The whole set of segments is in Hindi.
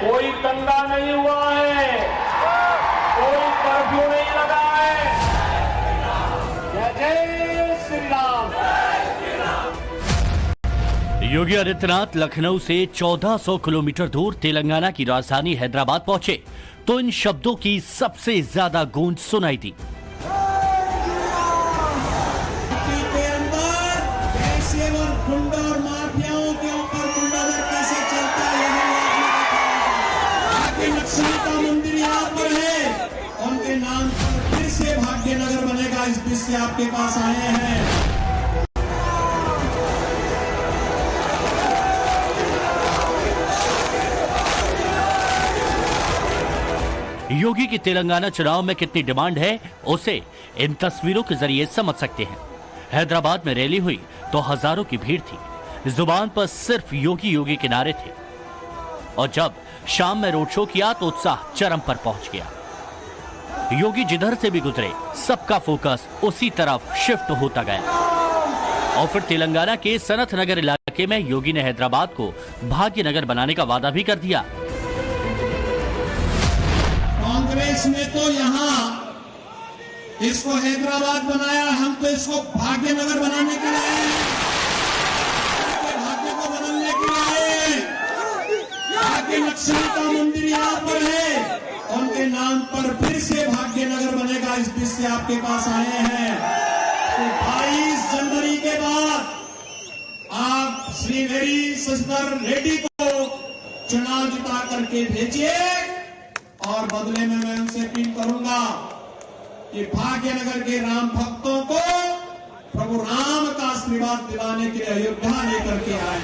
कोई दंगा नहीं हुआ है, कोई कर्फ्यू नहीं लगा है। जय श्री राम। योगी आदित्यनाथ लखनऊ से 1400 किलोमीटर दूर तेलंगाना की राजधानी हैदराबाद पहुंचे तो इन शब्दों की सबसे ज्यादा गूंज सुनाई दी। मंदिर यहाँ पर है, उनके नाम पर फिर से भाग्यनगर बनेगा, इस बीच से आपके पास आए हैं। योगी की तेलंगाना चुनाव में कितनी डिमांड है उसे इन तस्वीरों के जरिए समझ सकते हैं। हैदराबाद में रैली हुई तो हजारों की भीड़ थी, जुबान पर सिर्फ योगी योगी के नारे थे और जब शाम में रोड शो किया तो उत्साह चरम पर पहुंच गया। योगी जिधर से भी गुजरे सबका फोकस उसी तरफ शिफ्ट होता गया और फिर तेलंगाना के सनत नगर इलाके में योगी ने हैदराबाद को भाग्यनगर बनाने का वादा भी कर दिया। कांग्रेस ने तो यहाँ इसको हैदराबाद बनाया, हम तो इसको भाग्यनगर बनाने के लिए, भाग्य को बदलने के लिए। भाग्य लक्ष्मी का मंदिर यहाँ पर है, उनके नाम पर फिर से भाग्यनगर बनेगा, इस बीच से आपके पास आए हैं। तो 22 जनवरी के बाद आप श्रीहरि शशिधर रेड्डी को चुनाव जिता करके भेजिए और बदले में मैं उनसे अपील करूंगा कि भाग्यनगर के राम भक्तों को प्रभु राम का आशीर्वाद दिलाने के लिए अयोध्या लेकर के आए।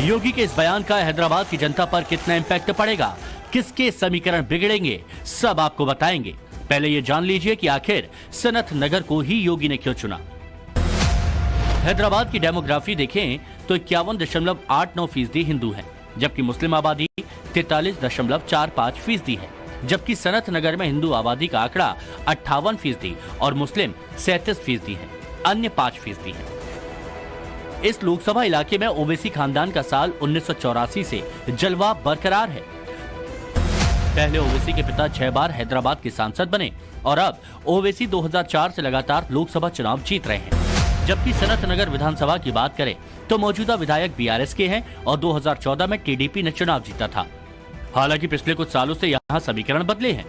योगी के इस बयान का हैदराबाद की जनता पर कितना इम्पैक्ट पड़ेगा, किसके समीकरण बिगड़ेंगे, सब आपको बताएंगे। पहले ये जान लीजिए कि आखिर सनत नगर को ही योगी ने क्यों चुना। हैदराबाद की डेमोग्राफी देखें तो 51.89% हिंदू हैं, जबकि मुस्लिम आबादी 43.45% है, जबकि सनत नगर में हिंदू आबादी का आंकड़ा 58% और मुस्लिम 37% है, अन्य 5% है। इस लोकसभा इलाके में ओवैसी खानदान का साल 1984 से जलवा बरकरार है। पहले ओवैसी के पिता 6 बार हैदराबाद के सांसद बने और अब ओवैसी 2004 से लगातार लोकसभा चुनाव जीत रहे हैं। जबकि सनत नगर विधानसभा की बात करें तो मौजूदा विधायक बीआरएस के हैं और 2014 में टीडीपी ने चुनाव जीता था। हालांकि पिछले कुछ सालों से यहाँ समीकरण बदले हैं।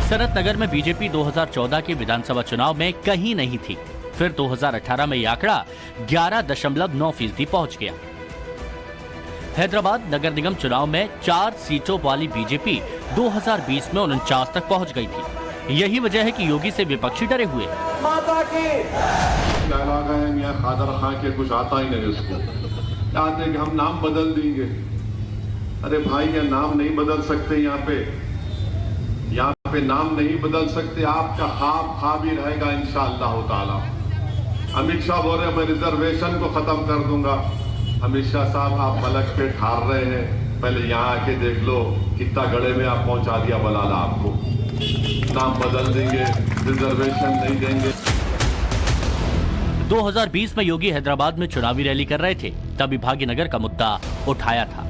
सनत नगर में बीजेपी 2014 के विधानसभा चुनाव में कहीं नहीं थी, फिर 2018 में यह आंकड़ा 11.9% पहुंच गया। हैदराबाद नगर निगम चुनाव में 4 सीटों वाली बीजेपी 2020 में 49 तक पहुंच गई थी। यही वजह है कि योगी से विपक्षी डरे हुए हैं। माता की खादर खां के कुछ आता ही नहीं उसको, चाहते कि हम नाम बदल देंगे। अरे भाई, ये नाम नहीं बदल सकते, यहाँ पे नाम नहीं बदल सकते। आपका ख्वाब ही रहेगा इंशाअल्लाह ताला। अमित शाह बोल रहे मैं रिजर्वेशन को खत्म कर दूंगा। अमित शाह साहब, आप मलक पे हार रहे हैं, पहले यहाँ आके देख लो कितना गड़े में आप पहुंचा दिया बलाला आपको। नाम बदल देंगे, रिजर्वेशन नहीं देंगे। 2020 में योगी हैदराबाद में चुनावी रैली कर रहे थे, तभी भाग्यनगर का मुद्दा उठाया था।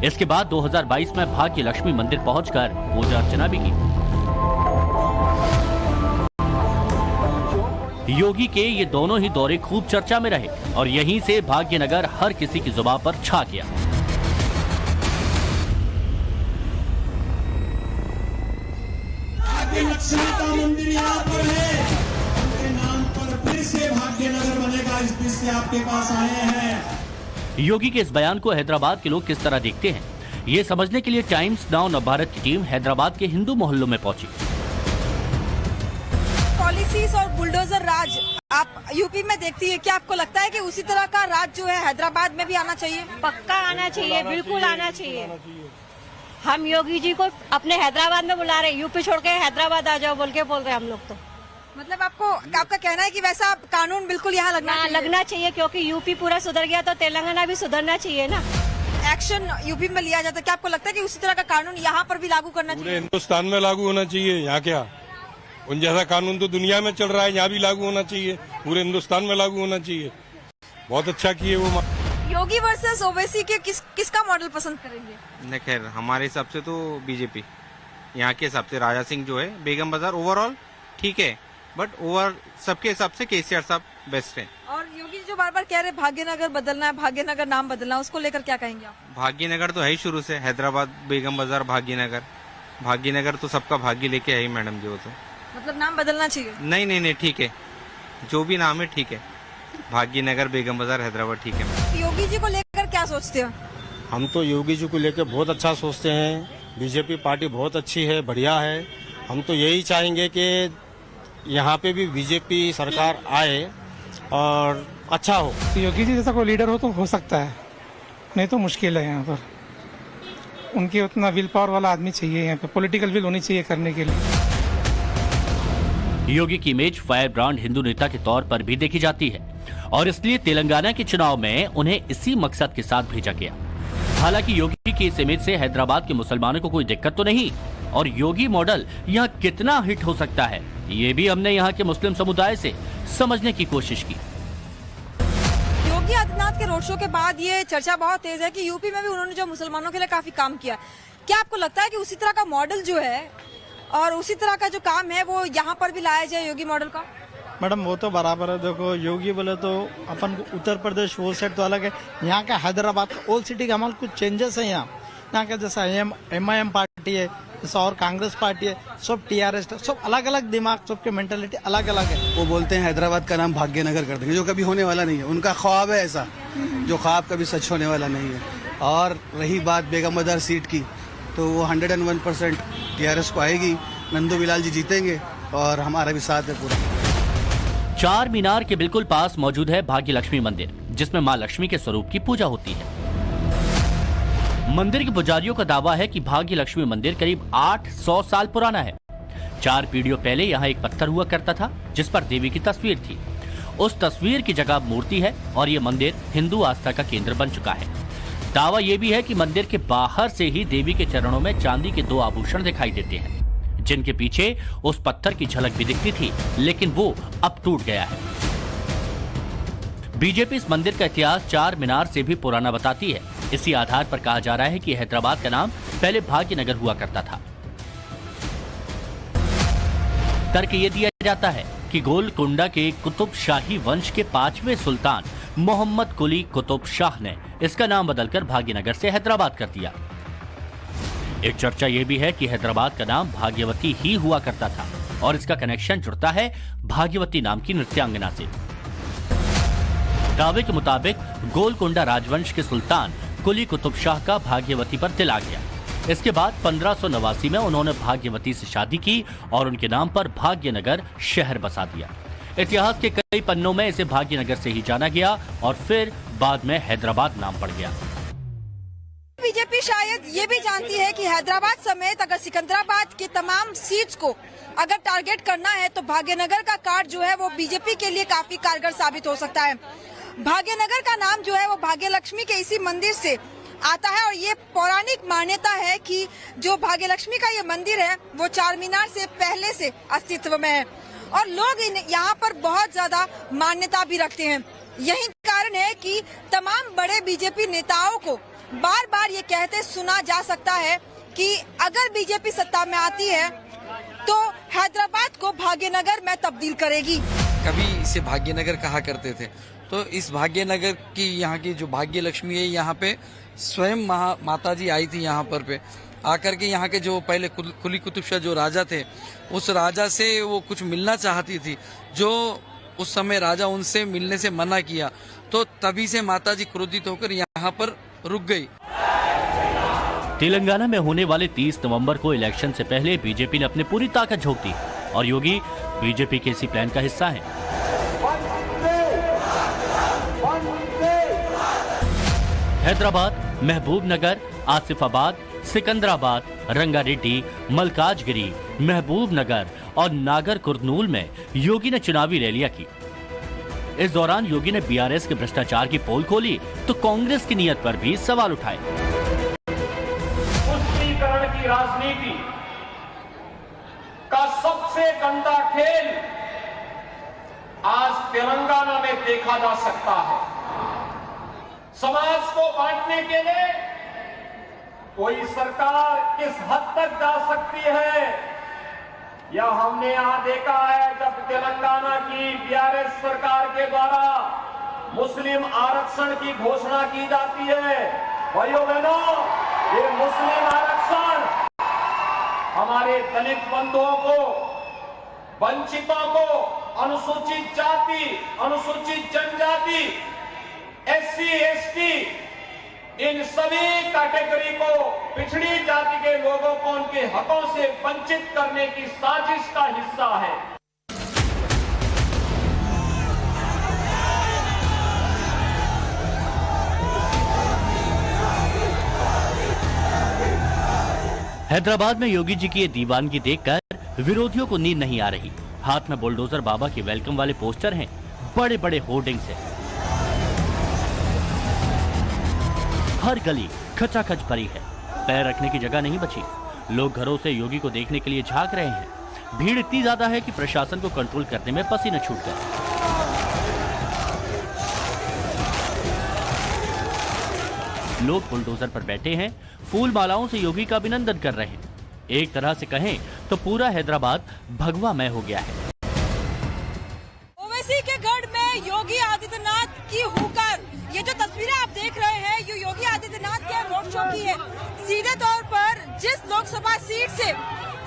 इसके बाद 2022 में भाग्य लक्ष्मी मंदिर पहुंचकर पूजा अर्चना भी की। योगी के ये दोनों ही दौरे खूब चर्चा में रहे और यहीं से भाग्यनगर हर किसी की जुबान पर छा गया। लक्ष्मी का मंदिर यहाँ पर है, उनके नाम पर फिर से भाग्यनगर बनेगा, इस बीच से आपके पास आए हैं। योगी के इस बयान को हैदराबाद के लोग किस तरह देखते हैं, ये समझने के लिए टाइम्स नाउ नवभारत की टीम हैदराबाद के हिंदू मोहल्लों में पहुंची। पॉलिसीज और बुलडोजर राज आप यूपी में देखती है, क्या आपको लगता है कि उसी तरह का राज जो है हैदराबाद में भी आना चाहिए? पक्का आना चाहिए, बिल्कुल आना चाहिए। हम योगी जी को अपने हैदराबाद में बुला रहे, यूपी छोड़ के हैदराबाद आ जाओ बोल रहे हम लोग। तो मतलब आपका कहना है कि वैसा कानून बिल्कुल यहाँ लगना चाहिए, क्योंकि यूपी पूरा सुधर गया तो तेलंगाना भी सुधरना चाहिए ना। एक्शन यूपी में लिया जाता है, क्या आपको लगता है कि उसी तरह का कानून यहाँ पर भी लागू करना चाहिए? पूरे हिंदुस्तान में लागू होना चाहिए। यहाँ क्या, उन जैसा कानून तो दुनिया में चल रहा है, यहाँ भी लागू होना चाहिए, पूरे हिंदुस्तान में लागू होना चाहिए। बहुत अच्छा किए वो। योगी वर्सेस ओवैसी के किसका मॉडल पसंद करेंगे? नहीं, खैर हमारे हिसाब से तो बीजेपी, यहाँ के हिसाब से राजा सिंह जो है, बेगम बाजार ओवरऑल ठीक है, बट ओवर सबके हिसाब से केसीआर साहब बेस्ट है। और योगी जो बार बार कह रहे भाग्यनगर बदलना है, भाग्यनगर नाम बदलना है, उसको लेकर क्या कहेंगे आप? भाग्यनगर तो है ही शुरू से, हैदराबाद, बेगम बाजार, भाग्यनगर तो सबका भाग्य लेके है ही मैडम जी। वो तो मतलब नाम बदलना चाहिए? नहीं ठीक है, जो भी नाम है ठीक है, भाग्यनगर, बेगम बाजार, हैदराबाद ठीक है। योगी जी को लेकर क्या सोचते हो? हम तो योगी जी को लेकर बहुत अच्छा सोचते हैं। बीजेपी पार्टी बहुत अच्छी है, बढ़िया है। हम तो यही चाहेंगे कि यहाँ पे भी बीजेपी सरकार आए और अच्छा हो। योगी जी जैसा कोई लीडर हो सकता है, नहीं तो मुश्किल है। यहाँ पर उनके उतना विल पावर वाला आदमी चाहिए, यहाँ पे पॉलिटिकल विल होनी चाहिए करने के लिए। योगी की इमेज फायर ब्रांड हिंदू नेता के तौर पर भी देखी जाती है और इसलिए तेलंगाना के चुनाव में उन्हें इसी मकसद के साथ भेजा गया। हालांकि योगी की इस इमेज से हैदराबाद के मुसलमानों को कोई दिक्कत तो नहीं, और योगी मॉडल यहाँ कितना हिट हो सकता है, ये भी हमने यहाँ के मुस्लिम समुदाय से समझने की कोशिश की। योगी आदित्यनाथ के रोड शो के बाद ये चर्चा बहुत तेज है कि यूपी में भी उन्होंने जो मुसलमानों के लिए काफी काम किया, क्या आपको लगता है कि उसी तरह का मॉडल जो है और उसी तरह का जो काम है वो यहाँ पर भी लाया जाए योगी मॉडल का? मैडम वो तो बराबर है। देखो योगी बोले तो अपन उत्तर प्रदेश वो सेट तो अलग है, यहाँ का हैदराबाद का ओल्ड सिटी का हमारे कुछ चेंजेस है। यहाँ का जैसा MIM पार्टी है, जैसा और कांग्रेस पार्टी है, सब TRS, सब अलग अलग दिमाग, सबके मेंटालिटी अलग अलग है। वो बोलते हैं हैदराबाद का नाम भाग्यनगर कर देंगे, जो कभी होने वाला नहीं है। उनका ख्वाब है ऐसा, जो ख्वाब कभी सच होने वाला नहीं है। और रही बात बेगम बाजार सीट की, तो वो 101% TRS को आएगी, नंदू बिलाल जी जीतेंगे और हमारा भी साथ है पूरा। चार मीनार के बिल्कुल पास मौजूद है भाग्य लक्ष्मी मंदिर, जिसमें मां लक्ष्मी के स्वरूप की पूजा होती है। मंदिर के पुजारियों का दावा है कि भाग्य लक्ष्मी मंदिर करीब 800 साल पुराना है। 4 पीढ़ियों पहले यहाँ एक पत्थर हुआ करता था जिस पर देवी की तस्वीर थी। उस तस्वीर की जगह मूर्ति है और ये मंदिर हिंदू आस्था का केंद्र बन चुका है। दावा यह भी है कि मंदिर के बाहर से ही देवी के चरणों में चांदी के 2 आभूषण दिखाई देते हैं, जिनके पीछे उस पत्थर की झलक भी दिखती थी, लेकिन वो अब टूट गया है। बीजेपी इस मंदिर का इतिहास 4 मीनार से भी पुराना बताती है। इसी आधार पर कहा जा रहा है कि हैदराबाद का नाम पहले भाग्यनगर हुआ करता था। तर्क ये दिया जाता है कि गोलकुंडा के कुतुब शाही वंश के 5वें सुल्तान मोहम्मद कुली कुतुब शाह ने इसका नाम बदलकर भाग्यनगर से हैदराबाद कर दिया। एक चर्चा यह भी है कि हैदराबाद का नाम भाग्यवती ही हुआ करता था और इसका कनेक्शन जुड़ता है भाग्यवती नाम की नृत्यांगना से। दावे के मुताबिक गोलकुंडा राजवंश के सुल्तान कुली कुतुब शाह का भाग्यवती पर दिल आ गया। इसके बाद 1589 में उन्होंने भाग्यवती से शादी की और उनके नाम पर भाग्यनगर शहर बसा दिया। इतिहास के कई पन्नों में इसे भाग्यनगर से ही जाना गया और फिर बाद में हैदराबाद नाम पड़ गया। बीजेपी शायद ये भी जानती है कि हैदराबाद समेत अगर सिकंदराबाद की तमाम सीट्स को अगर टारगेट करना है तो भाग्यनगर का कार्ड जो है वो बीजेपी के लिए काफी कारगर साबित हो सकता है। भाग्यनगर का नाम जो है वो भाग्य लक्ष्मी के इसी मंदिर से आता है और ये पौराणिक मान्यता है कि जो भाग्य लक्ष्मी का ये मंदिर है वो 4 मीनार से पहले से अस्तित्व में है और लोग यहाँ पर बहुत ज्यादा मान्यता भी रखते हैं। यही कारण है कि तमाम बड़े बीजेपी नेताओं को बार बार ये कहते सुना जा सकता है कि अगर बीजेपी सत्ता में आती है तो हैदराबाद को भाग्यनगर में तब्दील करेगी। कभी इसे भाग्यनगर कहा करते थे, तो इस भाग्यनगर की यहाँ की जो भाग्य लक्ष्मी है, यहाँ पे स्वयं माता जी आई थी यहाँ पर पे आकर के यहाँ के जो पहले कुली कुतुब शाह जो राजा थे, उस राजा से वो कुछ मिलना चाहती थी, जो उस समय राजा उनसे मिलने से मना किया, तो तभी से माता जी क्रोधित होकर यहाँ पर रुक गई। तेलंगाना में होने वाले 30 नवंबर को इलेक्शन से पहले बीजेपी ने अपनी पूरी ताकत झोंक दी और योगी बीजेपी के इसी प्लान का हिस्सा हैं। हैदराबाद, महबूबनगर, आसिफाबाद, सिकंदराबाद, रंगारेड्डी, मलकाजगिरी, महबूबनगर और नागर कुर्नूल में योगी ने चुनावी रैलियां की। इस दौरान योगी ने BRS के भ्रष्टाचार की पोल खोली तो कांग्रेस की नीयत पर भी सवाल उठाए। तुष्टीकरण की राजनीति का सबसे गंदा खेल आज तेलंगाना में देखा जा सकता है। समाज को बांटने के लिए कोई सरकार किस हद तक जा सकती है, यह हमने यहां देखा है। जब तेलंगाना की बीआरएस सरकार के द्वारा मुस्लिम आरक्षण की घोषणा की जाती है, भाइयों बहनों, ये मुस्लिम आरक्षण हमारे दलित बंधुओं को, वंचितों को, अनुसूचित जाति, अनुसूचित जनजाति, एससी, एसटी, इन सभी कैटेगरी को, पिछड़ी जाति के लोगों को उनके हकों से वंचित करने की साजिश का हिस्सा है। हैदराबाद में योगी जी की ये दीवानगी देखकर विरोधियों को नींद नहीं आ रही। हाथ में बुलडोजर बाबा के वेलकम वाले पोस्टर हैं, बड़े बड़े होर्डिंग्स हैं। हर गली खचाखच भरी है, पैर रखने की जगह नहीं बची। लोग घरों से योगी को देखने के लिए झांक रहे हैं। भीड़ इतनी ज्यादा है कि प्रशासन को कंट्रोल करने में पसीने छूट गए। लोग बुलडोजर पर बैठे हैं, फूल मालाओं से योगी का अभिनंदन कर रहे हैं। एक तरह से कहें तो पूरा हैदराबाद भगवामय हो गया है। ओवैसी के गढ़ में योगी आदित्यनाथ की हुकार, ये जो तस्वीरें आप देख रहे हैं, ये योगी आदित्यनाथ के रोड शो की है। सीधे तौर पर जिस लोकसभा सीट से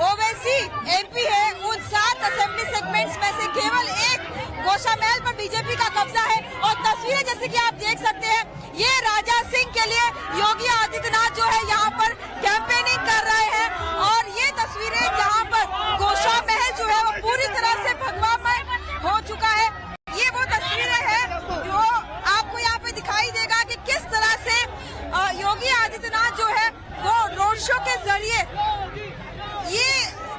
ओवैसी एमपी है, उन 7 असेंबली सेगमेंट्स में से केवल एक गोशामहल पर बीजेपी का कब्जा है। और तस्वीरें जैसे कि आप देख सकते हैं, ये राजा सिंह के लिए योगी आदित्यनाथ जो है यहाँ पर कैंपेनिंग कर रहे हैं। और ये तस्वीरें जहाँ पर गोशामहल जो है वो पूरी तरह से भगवामय हो चुका है। ये वो तस्वीरें हैं जो आपको यहाँ पे दिखाई देगा कि किस तरह से योगी आदित्यनाथ जो है वो रोड शो के जरिए ये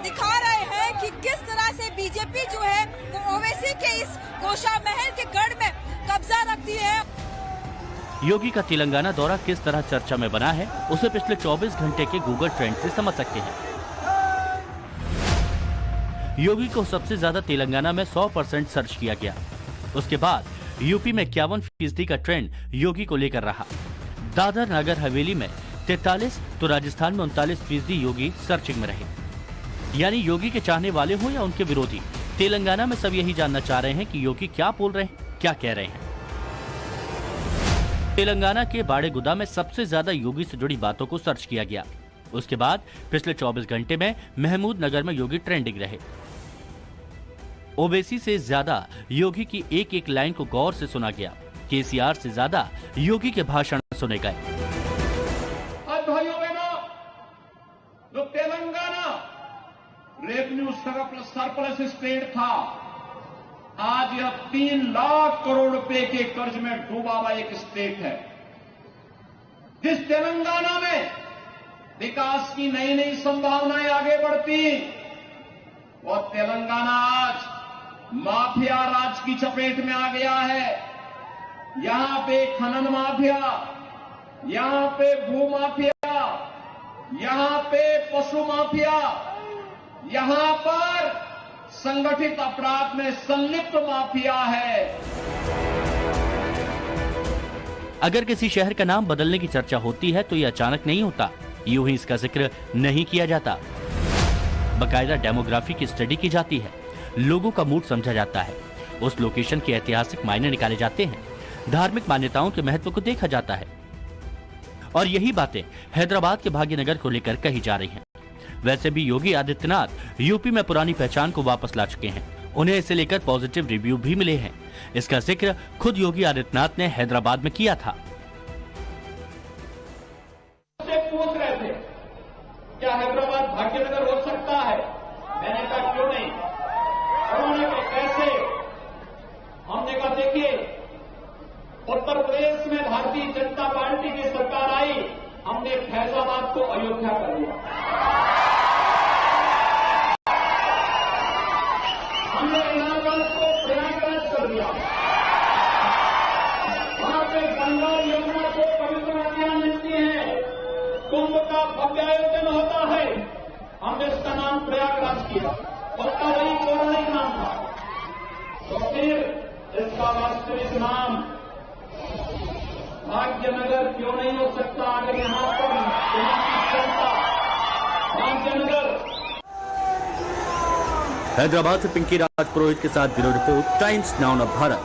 दिखा रहे हैं कि किस तरह से बीजेपी जो है वो ओवैसी के इस गोशामहल के गढ़ में कब्जा रखती है। योगी का तेलंगाना दौरा किस तरह चर्चा में बना है, उसे पिछले 24 घंटे के गूगल ट्रेंड से समझ सकते हैं। योगी को सबसे ज्यादा तेलंगाना में 100% सर्च किया गया। उसके बाद यूपी में 51% का ट्रेंड योगी को लेकर रहा। दादर नगर हवेली में 43 तो राजस्थान में 39% योगी सर्चिंग में रहे। यानी योगी के चाहने वाले हो या उनके विरोधी, तेलंगाना में सब यही जानना चाह रहे हैं कि योगी क्या बोल रहे हैं, क्या कह रहे हैं। तेलंगाना के बाड़ेगुदा में सबसे ज्यादा योगी से जुड़ी बातों को सर्च किया गया। उसके बाद पिछले 24 घंटे में महमूद नगर में योगी ट्रेंडिंग रहे। ओवैसी से ज्यादा योगी की एक एक लाइन को गौर से सुना गया। केसीआर से ज्यादा योगी के भाषण सुने गए। भाइयों बहनों, जो तेलंगाना रेवेन्यू सरप्लस स्टेट था, आज यह 3 लाख करोड़ रुपए के कर्ज में डूबा हुआ एक स्टेट है। जिस तेलंगाना में विकास की नई नई संभावनाएं आगे बढ़ती, वह तेलंगाना आज माफिया राज की चपेट में आ गया है। यहां पे खनन माफिया, यहां पे भू माफिया, यहां पे पशु माफिया, यहां पर संगठित अपराध में संलिप्त माफिया है। अगर किसी शहर का नाम बदलने की चर्चा होती है तो यह अचानक नहीं होता, यूं ही इसका जिक्र नहीं किया जाता। बकायदा डेमोग्राफी की स्टडी की जाती है, लोगों का मूड समझा जाता है, उस लोकेशन के ऐतिहासिक मायने निकाले जाते हैं, धार्मिक मान्यताओं के महत्व को देखा जाता है। और यही बातें हैदराबाद के भाग्यनगर को लेकर कही जा रही हैं। वैसे भी योगी आदित्यनाथ यूपी में पुरानी पहचान को वापस ला चुके हैं। उन्हें इसे लेकर पॉजिटिव रिव्यू भी मिले हैं। इसका जिक्र खुद योगी आदित्यनाथ ने हैदराबाद में किया था। पूछ रहे थे क्या हैदराबाद भाग्यनगर हो सकता है, मैंने कहा क्यों नहीं। उन्होंने कहा कैसे, हमने कहा देखिए, उत्तर प्रदेश में भारतीय जनता पार्टी की सरकार आई, हमने फैजाबाद को अयोध्या कर दिया, हमने इलाहाबाद को प्रयागराज कर दिया, वहां पे गंगा यमुना को पवित्र नदियां मिलती हैं, कुंभ का भव्य आयोजन होता है, हमने इसका नाम प्रयागराज किया, उसका वही पौराणिक नाम था। तो फिर इसका वास्तविक नाम भाग्यनगर क्यों नहीं हो सकता? अगर यहाँ पर यहाँ की जनता भाग्यनगर। हैदराबाद से पिंकी राज पुरोहित के साथ bureau report, times now of Bharat.